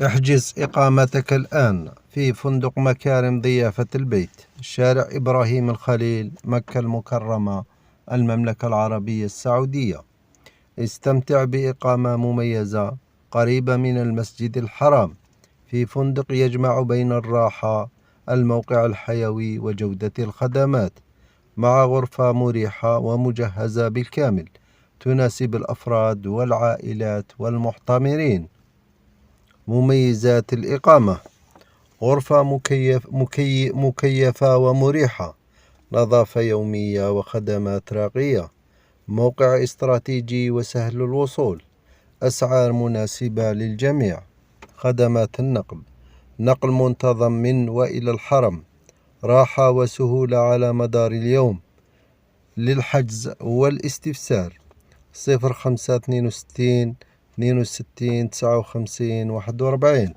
احجز إقامتك الآن في فندق مكارم ضيافة البيت، شارع إبراهيم الخليل، مكة المكرمة، المملكة العربية السعودية. استمتع بإقامة مميزة قريبة من المسجد الحرام، في فندق يجمع بين الراحة، الموقع الحيوي، وجودة الخدمات، مع غرفة مريحة ومجهزة بالكامل تناسب الأفراد والعائلات والمعتمرين. مميزات الإقامة: غرفة مكيفة ومريحة، نظافة يومية وخدمات راقية، موقع استراتيجي وسهل الوصول، أسعار مناسبة للجميع. خدمات النقل: نقل منتظم من وإلى الحرم، راحة وسهولة على مدار اليوم. للحجز والاستفسار 0562 62 59 41.